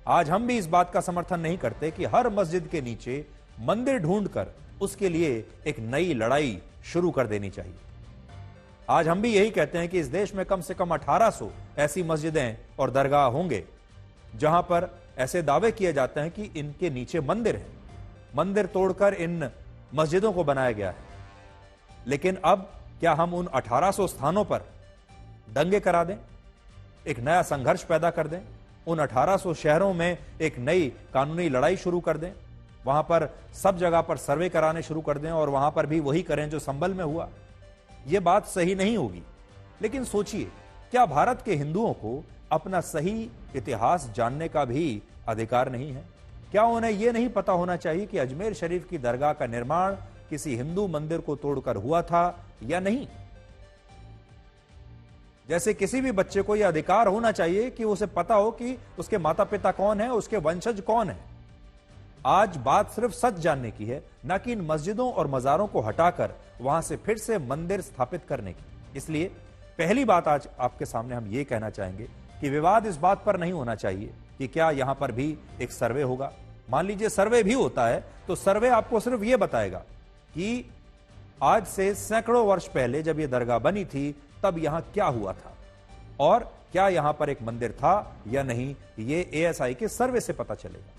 आज हम भी इस बात का समर्थन नहीं करते कि हर मस्जिद के नीचे मंदिर ढूंढकर उसके लिए एक नई लड़ाई शुरू कर देनी चाहिए। आज हम भी यही कहते हैं कि इस देश में कम से कम 1800 ऐसी मस्जिदें और दरगाह होंगे जहां पर ऐसे दावे किए जाते हैं कि इनके नीचे मंदिर है। मंदिर तोड़कर इन मस्जिदों को बनाया गया है। लेकिन अब क्या हम उन 1800 स्थानों पर दंगे करा दें, एक नया संघर्ष पैदा कर दें, उन 1800 शहरों में एक नई कानूनी लड़ाई शुरू कर दें, वहां पर सब जगह पर सर्वे कराने शुरू कर दें और वहां पर भी वही करें जो संभल में हुआ? यह बात सही नहीं होगी। लेकिन सोचिए, क्या भारत के हिंदुओं को अपना सही इतिहास जानने का भी अधिकार नहीं है? क्या उन्हें यह नहीं पता होना चाहिए कि अजमेर शरीफ की दरगाह का निर्माण किसी हिंदू मंदिर को तोड़कर हुआ था या नहीं? जैसे किसी भी बच्चे को यह अधिकार होना चाहिए कि उसे पता हो कि उसके माता पिता कौन है, उसके वंशज कौन है। आज बात सिर्फ सच जानने की है, न कि इन मस्जिदों और मजारों को हटाकर वहां से फिर से मंदिर स्थापित करने की। इसलिए पहली बात आज आपके सामने हम ये कहना चाहेंगे कि विवाद इस बात पर नहीं होना चाहिए कि क्या यहां पर भी एक सर्वे होगा। मान लीजिए सर्वे भी होता है तो सर्वे आपको सिर्फ यह बताएगा कि आज से सैकड़ों वर्ष पहले जब यह दरगाह बनी थी तब यहां क्या हुआ था और क्या यहां पर एक मंदिर था या नहीं, यह एएसआई के सर्वे से पता चलेगा।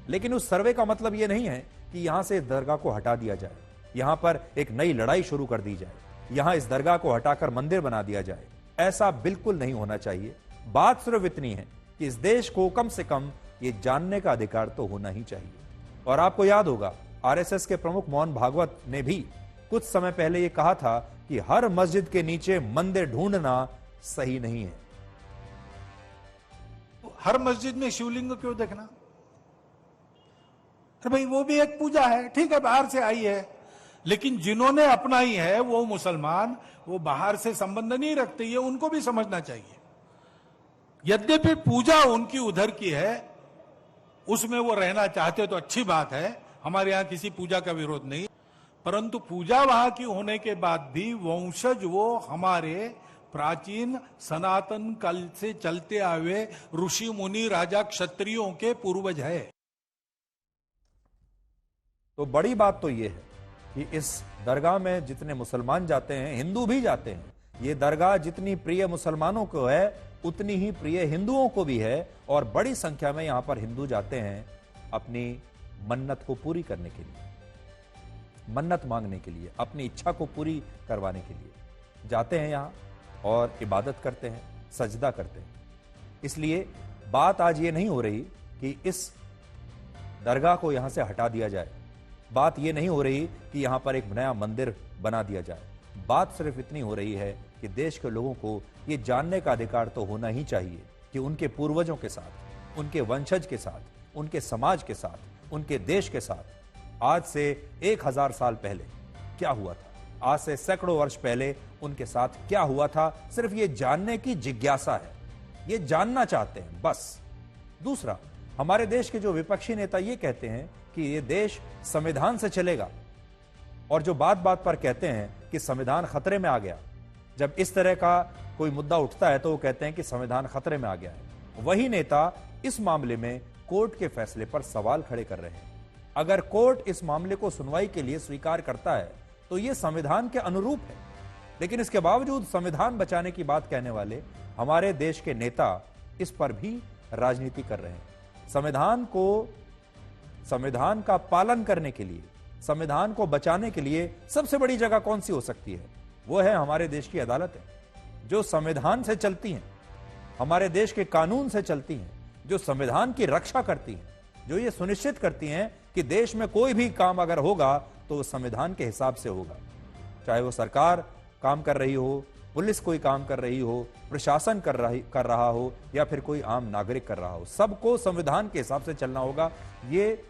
लेकिन उस सर्वे का मतलब यह नहीं है कि यहां से दरगाह को हटा दिया जाए, यहां पर एक नई लड़ाई शुरू कर दी जाए, यहां इस दरगाह को हटाकर मंदिर बना दिया जाए। ऐसा बिल्कुल नहीं होना चाहिए। बात सिर्फ इतनी है कि इस देश को कम से कम यह जानने का अधिकार तो होना ही चाहिए। और आपको याद होगा, आरएसएस के प्रमुख मोहन भागवत ने भी कुछ समय पहले यह कहा था कि हर मस्जिद के नीचे मंदिर ढूंढना सही नहीं है। हर मस्जिद में शिवलिंग क्यों देखना? अरे भाई, वो भी एक पूजा है, ठीक है, बाहर से आई है, लेकिन जिन्होंने अपनाई है वो मुसलमान, वो बाहर से संबंध नहीं रखते, ये उनको भी समझना चाहिए। यद्यपि पूजा उनकी उधर की है, उसमें वो रहना चाहते तो अच्छी बात है, हमारे यहां किसी पूजा का विरोध नहीं, परंतु पूजा वहां की होने के बाद भी वंशज वो हमारे प्राचीन सनातन काल से चलते आए ऋषि मुनि राजा क्षत्रियों के पूर्वज है। तो बड़ी बात तो यह है कि इस दरगाह में जितने मुसलमान जाते हैं, हिंदू भी जाते हैं। ये दरगाह जितनी प्रिय मुसलमानों को है उतनी ही प्रिय हिंदुओं को भी है और बड़ी संख्या में यहां पर हिंदू जाते हैं अपनी मन्नत को पूरी करने के लिए, मन्नत मांगने के लिए, अपनी इच्छा को पूरी करवाने के लिए जाते हैं यहां और इबादत करते हैं, सजदा करते हैं। इसलिए बात आज ये नहीं हो रही कि इस दरगाह को यहां से हटा दिया जाए, बात ये नहीं हो रही कि यहां पर एक नया मंदिर बना दिया जाए। बात सिर्फ इतनी हो रही है कि देश के लोगों को यह जानने का अधिकार तो होना ही चाहिए कि उनके पूर्वजों के साथ, उनके वंशज के साथ, उनके समाज के साथ, उनके देश के साथ आज से 1000 साल पहले क्या हुआ था, आज से सैकड़ों वर्ष पहले उनके साथ क्या हुआ था। सिर्फ ये जानने की जिज्ञासा है, ये जानना चाहते हैं बस। दूसरा, हमारे देश के जो विपक्षी नेता ये कहते हैं कि ये देश संविधान से चलेगा और जो बात बात पर कहते हैं कि संविधान खतरे में आ गया, जब इस तरह का कोई मुद्दा उठता है तो वो कहते हैं कि संविधान खतरे में आ गया है। वही नेता इस मामले में कोर्ट के फैसले पर सवाल खड़े कर रहे हैं। अगर कोर्ट इस मामले को सुनवाई के लिए स्वीकार करता है तो यह संविधान के अनुरूप है, लेकिन इसके बावजूद संविधान बचाने की बात कहने वाले हमारे देश के नेता इस पर भी राजनीति कर रहे हैं। संविधान का पालन करने के लिए, संविधान को बचाने के लिए सबसे बड़ी जगह कौन सी हो सकती है? वो है हमारे देश की अदालतें, जो संविधान से चलती हैं, हमारे देश के कानून से चलती हैं, जो संविधान की रक्षा करती हैं, जो ये सुनिश्चित करती हैं कि देश में कोई भी काम अगर होगा तो संविधान के हिसाब से होगा। चाहे वो सरकार काम कर रही हो, पुलिस कोई काम कर रही हो, प्रशासन कर रहा हो या फिर कोई आम नागरिक कर रहा हो, सबको संविधान के हिसाब से चलना होगा। ये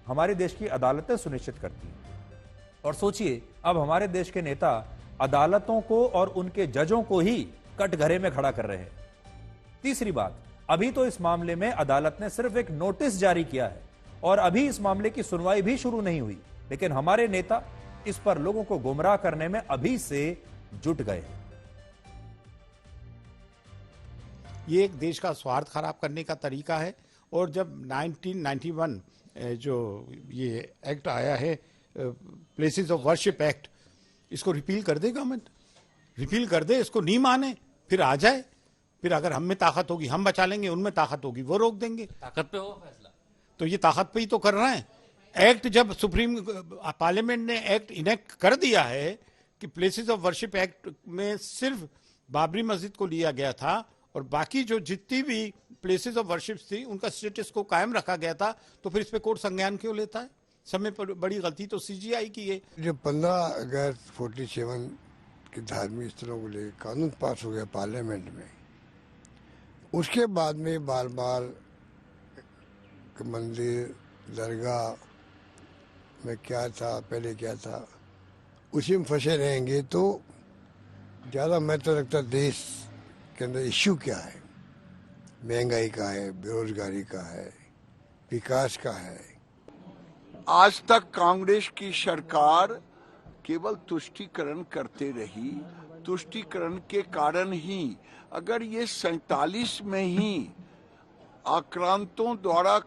हमारे देश की अदालतें सुनिश्चित करती हैं। और सोचिए, अब हमारे देश के नेता अदालतों को और उनके जजों को ही कटघरे में खड़ा कर रहे हैं। तीसरी बात, अभी तो इस मामले में अदालत ने सिर्फ एक नोटिस जारी किया है और अभी इस मामले की सुनवाई भी शुरू नहीं हुई, लेकिन हमारे नेता इस पर लोगों को गुमराह करने में अभी से जुट गए हैं। ये एक देश का स्वार्थ खराब करने का तरीका है और जब 1991 जो ये एक्ट आया है, प्लेसेस ऑफ वर्शिप एक्ट, इसको रिपील कर दे गवर्नमेंट, रिपील कर दे, इसको नहीं माने फिर आ जाए, फिर अगर हम में ताकत होगी हम बचा लेंगे, उनमें ताकत होगी वो रोक देंगे। ताकत पे हो फैसला, तो ये ताकत पे ही तो कर रहे हैं। एक्ट जब सुप्रीम पार्लियामेंट ने एक्ट इनेक्ट कर दिया है कि प्लेसेस ऑफ वर्शिप एक्ट में सिर्फ बाबरी मस्जिद को लिया गया था और बाकी जो जितनी भी प्लेसेस ऑफ वर्शिप थी उनका स्टेटस को कायम रखा गया था, तो फिर इस पे कोर्ट संज्ञान क्यों लेता है? समय पर बड़ी गलती तो सीजीआई की है। जब 15 अगस्त 47 के धार्मिक स्थलों को लेकर कानून पास हो गया पार्लियामेंट में, उसके बाद में बार बार मंदिर दरगाह में क्या था, पहले क्या था, उसी में फंसे रहेंगे तो ज़्यादा मैं तो लगता देश के अंदर इश्यू क्या है, महंगाई का है, बेरोजगारी का है, विकास का है। आज तक कांग्रेस की सरकार केवल तुष्टीकरण करते रही। तुष्टीकरण के कारण ही अगर ये 47 में ही आक्रांतों द्वारा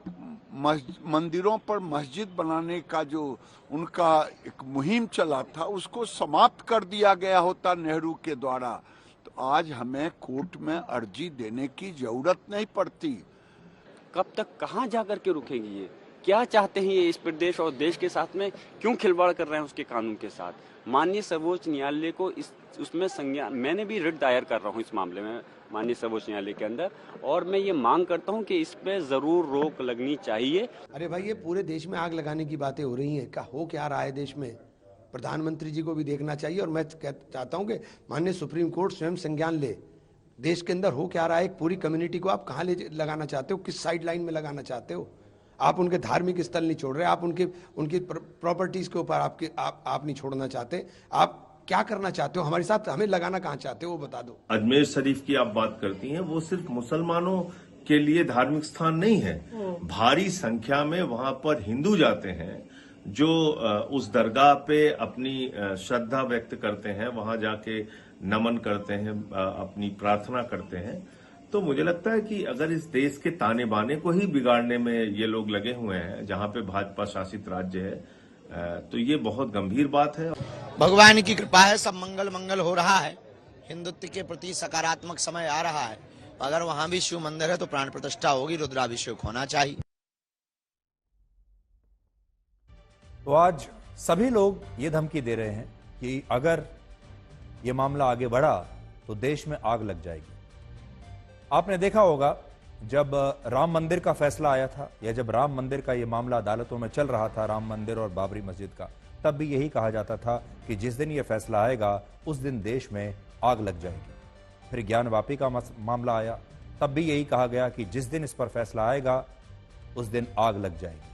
मंदिरों पर मस्जिद बनाने का जो उनका एक मुहिम चला था उसको समाप्त कर दिया गया होता नेहरू के द्वारा, तो आज हमें कोर्ट में अर्जी देने की जरूरत नहीं पड़ती। कब तक कहां जाकर के रुकेंगे? ये क्या चाहते हैं ये इस प्रदेश और देश के साथ में? क्यों खिलवाड़ कर रहे हैं उसके कानून के साथ? माननीय सर्वोच्च न्यायालय को उसमें संज्ञान, मैंने भी रिट दायर कर रहा हूं इस मामले में माननीय सर्वोच्च न्यायालय के अंदर, और मैं ये मांग करता हूं कि इस पे जरूर रोक लगनी चाहिए। अरे भाई, ये पूरे देश में आग लगाने की बातें हो रही हैं, क्या हो क्या रहा है देश में? प्रधानमंत्री जी को भी देखना चाहिए, और मैं चाहता हूं कि माननीय सुप्रीम कोर्ट स्वयं संज्ञान ले। देश के अंदर हो क्या रहा है? एक पूरी कम्युनिटी को आप कहाँ ले लगाना चाहते हो? किस साइड लाइन में लगाना चाहते हो? आप उनके धार्मिक स्थल नहीं छोड़ रहे, आप उनकी प्रॉपर्टीज के ऊपर आप नहीं छोड़ना चाहते। आप क्या करना चाहते हो? हमारे साथ हमें लगाना कहाँ चाहते हो वो बता दो। अजमेर शरीफ की आप बात करती हैं, वो सिर्फ मुसलमानों के लिए धार्मिक स्थान नहीं है। भारी संख्या में वहां पर हिंदू जाते हैं जो उस दरगाह पे अपनी श्रद्धा व्यक्त करते हैं, वहां जाके नमन करते हैं, अपनी प्रार्थना करते हैं। तो मुझे लगता है कि अगर इस देश के ताने बाने को ही बिगाड़ने में ये लोग लगे हुए हैं जहां पे भाजपा शासित राज्य है, तो ये बहुत गंभीर बात है। भगवान की कृपा है, सब मंगल मंगल हो रहा है, हिंदुत्व के प्रति सकारात्मक समय आ रहा है। अगर वहां भी शिव मंदिर है तो प्राण प्रतिष्ठा होगी, रुद्राभिषेक होना चाहिए। तो आज सभी लोग ये धमकी दे रहे हैं कि अगर ये मामला आगे बढ़ा तो देश में आग लग जाएगी। आपने देखा होगा जब राम मंदिर का फैसला आया था, या जब राम मंदिर का ये मामला अदालतों में चल रहा था, राम मंदिर और बाबरी मस्जिद का, तब भी यही कहा जाता था कि जिस दिन ये फैसला आएगा उस दिन देश में आग लग जाएगी। फिर ज्ञान वापी का मामला आया, तब भी यही कहा गया कि जिस दिन इस पर फैसला आएगा उस दिन आग लग जाएगी।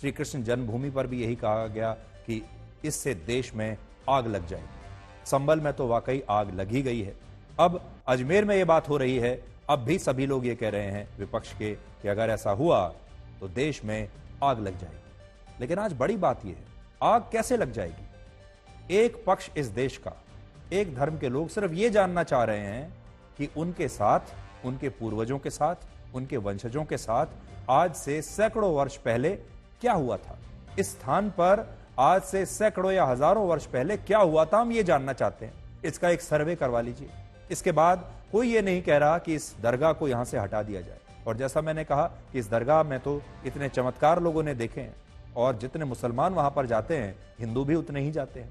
श्री कृष्ण जन्मभूमि पर भी यही कहा गया कि इससे देश में आग लग जाएगी। संभल में तो वाकई आग लगी गई है। अब अजमेर में यह बात हो रही है, अब भी सभी लोग ये कह रहे हैं विपक्ष के कि अगर ऐसा हुआ तो देश में आग लग जाएगी। लेकिन आज बड़ी बात यह है, आग कैसे लग जाएगी? एक पक्ष इस देश का, एक धर्म के लोग सिर्फ ये जानना चाह रहे हैं कि उनके साथ, उनके पूर्वजों के साथ, उनके वंशजों के साथ आज से सैकड़ों वर्ष पहले क्या हुआ था, इस स्थान पर आज से सैकड़ों या हजारों वर्ष पहले क्या हुआ था, हम ये जानना चाहते हैं। इसका एक सर्वे करवा लीजिए। इसके बाद कोई ये नहीं कह रहा कि इस दरगाह को यहां से हटा दिया जाए। और जैसा मैंने कहा कि इस दरगाह में तो इतने चमत्कार लोगों ने देखे हैं, और जितने मुसलमान वहां पर जाते हैं हिंदू भी उतने ही जाते हैं।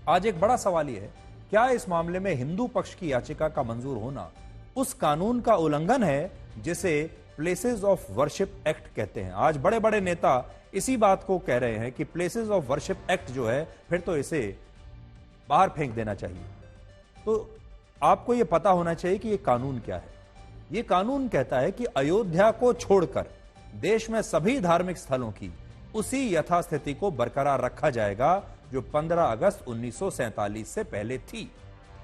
आज एक बड़ा सवाल यह है, क्या इस मामले में हिंदू पक्ष की याचिका का मंजूर होना उस कानून का उल्लंघन है जिसे प्लेसेस ऑफ वर्शिप एक्ट कहते हैं? आज बड़े बड़े नेता इसी बात को कह रहे हैं कि प्लेसेस ऑफ वर्शिप एक्ट जो है फिर तो इसे बाहर फेंक देना चाहिए। तो आपको यह पता होना चाहिए कि यह कानून क्या है। यह कानून कहता है कि अयोध्या को छोड़कर देश में सभी धार्मिक स्थलों की उसी यथास्थिति को बरकरार रखा जाएगा जो 15 अगस्त 1947 से पहले थी।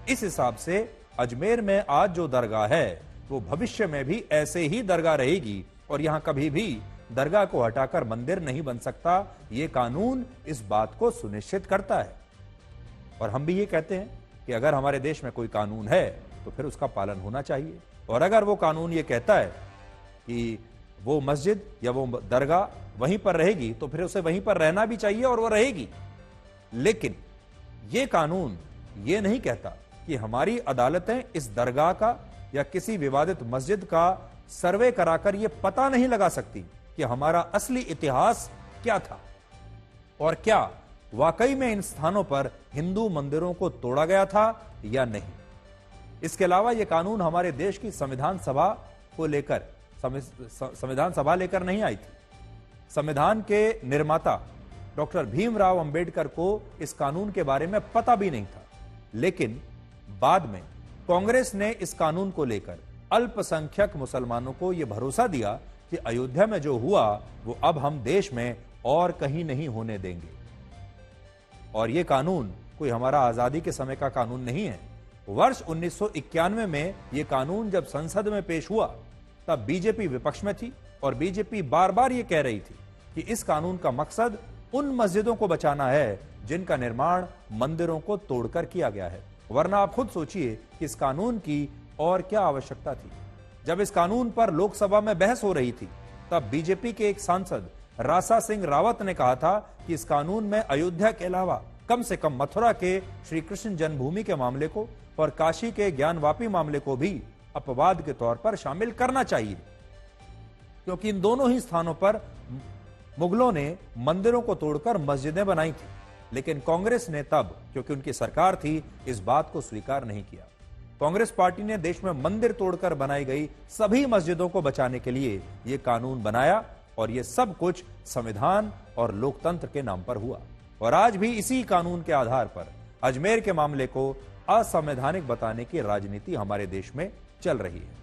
इस हिसाब से अजमेर में आज जो दरगाह है वो भविष्य में भी ऐसे ही दरगाह रहेगी, और यहां कभी भी दरगाह को हटाकर मंदिर नहीं बन सकता। यह कानून इस बात को सुनिश्चित करता है। और हम भी ये कहते हैं कि अगर हमारे देश में कोई कानून है तो फिर उसका पालन होना चाहिए। और अगर वो कानून ये कहता है कि वो मस्जिद या वो दरगाह वहीं पर रहेगी तो फिर उसे वहीं पर रहना भी चाहिए और वो रहेगी। लेकिन ये कानून ये नहीं कहता कि हमारी अदालतें इस दरगाह का या किसी विवादित मस्जिद का सर्वे कराकर ये पता नहीं लगा सकती कि हमारा असली इतिहास क्या था और क्या वाकई में इन स्थानों पर हिंदू मंदिरों को तोड़ा गया था या नहीं। इसके अलावा यह कानून हमारे देश की संविधान सभा को लेकर संविधान सभा लेकर नहीं आई थी। संविधान के निर्माता डॉक्टर भीमराव अंबेडकर को इस कानून के बारे में पता भी नहीं था, लेकिन बाद में कांग्रेस ने इस कानून को लेकर अल्पसंख्यक मुसलमानों को यह भरोसा दिया कि अयोध्या में जो हुआ वो अब हम देश में और कहीं नहीं होने देंगे। और यह कानून कोई हमारा आजादी के समय का कानून नहीं है। वर्ष 1991 में यह कानून जब संसद में पेश हुआ तब बीजेपी विपक्ष में थी और बीजेपी बार बार यह कह रही थी कि इस कानून का मकसद उन मस्जिदों को बचाना है जिनका निर्माण मंदिरों को तोड़कर किया गया है। वरना आप खुद सोचिए कि इस कानून की और क्या आवश्यकता थी। जब इस कानून पर लोकसभा में बहस हो रही थी तब बीजेपी के एक सांसद रासा सिंह रावत ने कहा था कि इस कानून में अयोध्या के अलावा कम से कम मथुरा के श्री कृष्ण जन्मभूमि के मामले को और काशी के ज्ञानवापी मामले को भी अपवाद के तौर पर शामिल करना चाहिए, क्योंकि इन दोनों ही स्थानों पर मुगलों ने मंदिरों को तोड़कर मस्जिदें बनाई थी। लेकिन कांग्रेस ने तब, क्योंकि उनकी सरकार थी, इस बात को स्वीकार नहीं किया। कांग्रेस पार्टी ने देश में मंदिर तोड़कर बनाई गई सभी मस्जिदों को बचाने के लिए यह कानून बनाया और यह सब कुछ संविधान और लोकतंत्र के नाम पर हुआ। और आज भी इसी कानून के आधार पर अजमेर के मामले को असंवैधानिक बताने की राजनीति हमारे देश में चल रही है।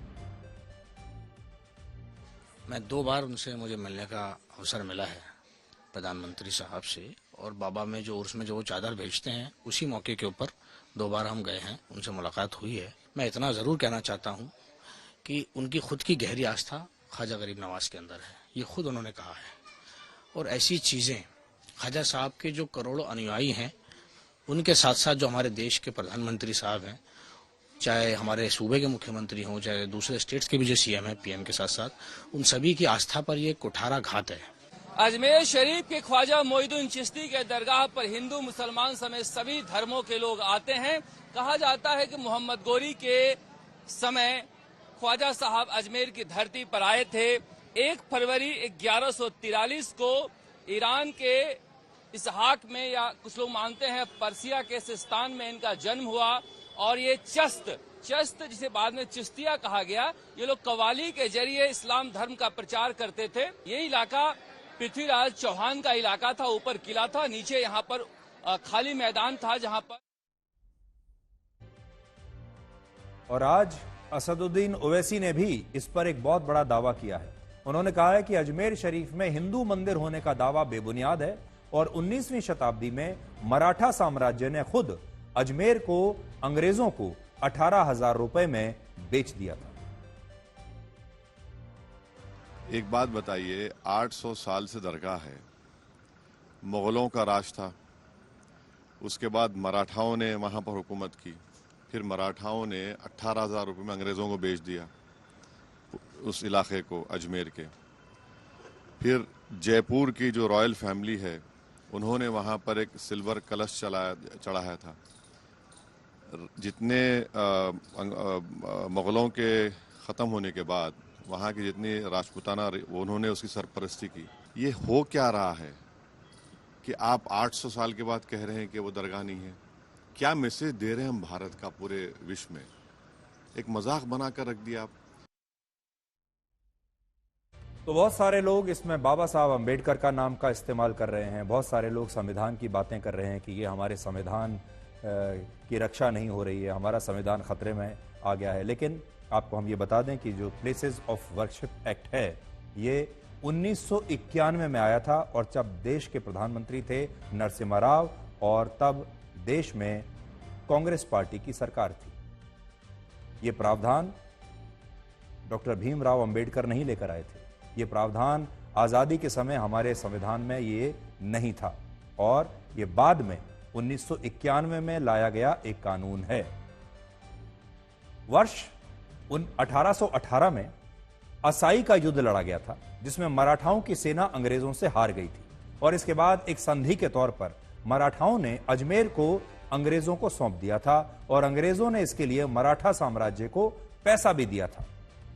मैं 2 बार उनसे मुझे मिलने का अवसर मिला है, प्रधानमंत्री साहब से, और बाबा में जो उर्स में जो वो चादर भेजते हैं उसी मौके के ऊपर 2 बार हम गए हैं, उनसे मुलाकात हुई है। मैं इतना ज़रूर कहना चाहता हूँ कि उनकी खुद की गहरी आस्था ख्वाजा गरीब नवाज के अंदर है, ये खुद उन्होंने कहा है। और ऐसी चीज़ें ख्वाजा साहब के जो करोड़ों अनुयायी हैं उनके साथ साथ जो हमारे देश के प्रधानमंत्री साहब हैं, चाहे हमारे सूबे के मुख्यमंत्री हों, चाहे दूसरे स्टेट्स के भी जो सीएम हैं, पीएम के साथ साथ, उन सभी की आस्था पर ये कुठाराघात है। अजमेर शरीफ के ख्वाजा मोइनुद्दीन चिश्ती के दरगाह पर हिंदू मुसलमान समेत सभी धर्मों के लोग आते हैं। कहा जाता है कि मोहम्मद गोरी के समय ख्वाजा साहब अजमेर की धरती पर आए थे। 1 फरवरी 1143 को ईरान के इसहाक में, या कुछ लोग मानते हैं पर्सिया के सिस्तान में इनका जन्म हुआ। और ये चस्त जिसे बाद में चिश्तिया कहा गया, ये लोग कव्वाली के जरिए इस्लाम धर्म का प्रचार करते थे। ये इलाका पृथ्वीराज चौहान का इलाका था, ऊपर किला था, नीचे यहाँ पर खाली मैदान था जहाँ पर। और आज असदुद्दीन ओवैसी ने भी इस पर एक बहुत बड़ा दावा किया है। उन्होंने कहा है कि अजमेर शरीफ में हिंदू मंदिर होने का दावा बेबुनियाद है और 19वीं शताब्दी में मराठा साम्राज्य ने खुद अजमेर को अंग्रेजों को 18,000 रुपए में बेच दिया था। एक बात बताइए, 800 साल से दरगाह है, मुगलों का राज था, उसके बाद मराठाओं ने वहां पर हुकूमत की, फिर मराठाओं ने 18,000 रुपये में अंग्रेज़ों को बेच दिया उस इलाके को, अजमेर के। फिर जयपुर की जो रॉयल फैमिली है उन्होंने वहाँ पर एक सिल्वर कलश चढ़ाया था। जितने मुग़लों के ख़त्म होने के बाद वहाँ की जितनी राजपूताना उन्होंने उसकी सरपरस्ती की। ये हो क्या रहा है कि आप 800 साल के बाद कह रहे हैं कि वो दरगाह नहीं है? क्या मैसेज दे रहे हैं हम भारत का पूरे विश्व में? एक मजाक बनाकर रख दिया आप। तो बहुत सारे लोग इसमें बाबा साहब अंबेडकर का नाम का इस्तेमाल कर रहे हैं, बहुत सारे लोग संविधान की बातें कर रहे हैं कि ये हमारे संविधान की रक्षा नहीं हो रही है, हमारा संविधान खतरे में आ गया है। लेकिन आपको हम ये बता दें कि जो प्लेसेस ऑफ वर्शिप एक्ट है ये 1991 में आया था और जब देश के प्रधानमंत्री थे नरसिम्हा राव और तब देश में कांग्रेस पार्टी की सरकार थी। ये प्रावधान डॉक्टर भीमराव अंबेडकर नहीं लेकर आए थे, ये प्रावधान आज़ादी के समय हमारे संविधान में ये नहीं था और ये बाद में 1991 में लाया गया एक कानून है। वर्ष 1818 में असाई का युद्ध लड़ा गया था, जिसमें मराठाओं की सेना अंग्रेजों से हार गई थी और इसके बाद एक संधि के तौर पर मराठाओं ने अजमेर को अंग्रेजों को सौंप दिया था और अंग्रेजों ने इसके लिए मराठा साम्राज्य को पैसा भी दिया था।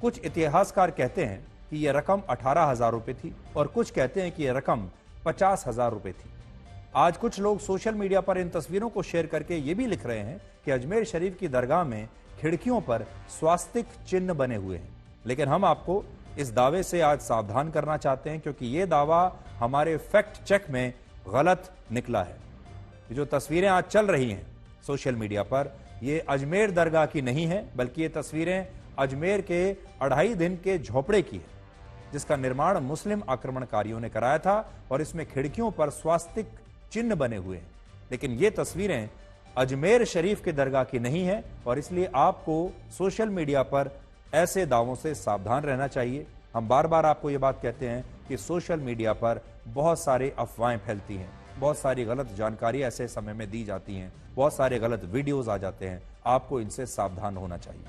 कुछ इतिहासकार कहते हैं कि यह रकम 18,000 रुपए थी और कुछ कहते हैं कि यह रकम 50,000 रुपए थी। आज कुछ लोग सोशल मीडिया पर इन तस्वीरों को शेयर करके यह भी लिख रहे हैं कि अजमेर शरीफ की दरगाह में खिड़कियों पर स्वास्तिक चिन्ह बने हुए हैं, लेकिन हम आपको इस दावे से आज सावधान करना चाहते हैं क्योंकि यह दावा हमारे फैक्ट चेक में गलत निकला है। ये जो तस्वीरें आज चल रही हैं सोशल मीडिया पर, ये अजमेर दरगाह की नहीं है, बल्कि ये तस्वीरें अजमेर के 2.5 दिन के झोपड़े की है, जिसका निर्माण मुस्लिम आक्रमणकारियों ने कराया था और इसमें खिड़कियों पर स्वास्तिक चिन्ह बने हुए हैं। लेकिन ये तस्वीरें अजमेर शरीफ के दरगाह की नहीं है और इसलिए आपको सोशल मीडिया पर ऐसे दावों से सावधान रहना चाहिए। हम बार बार आपको ये बात कहते हैं कि सोशल मीडिया पर बहुत सारे अफवाहें फैलती हैं, बहुत सारी गलत जानकारी ऐसे समय में दी जाती हैं, बहुत सारे गलत वीडियोस आ जाते हैं। आपको इनसे सावधान होना चाहिए।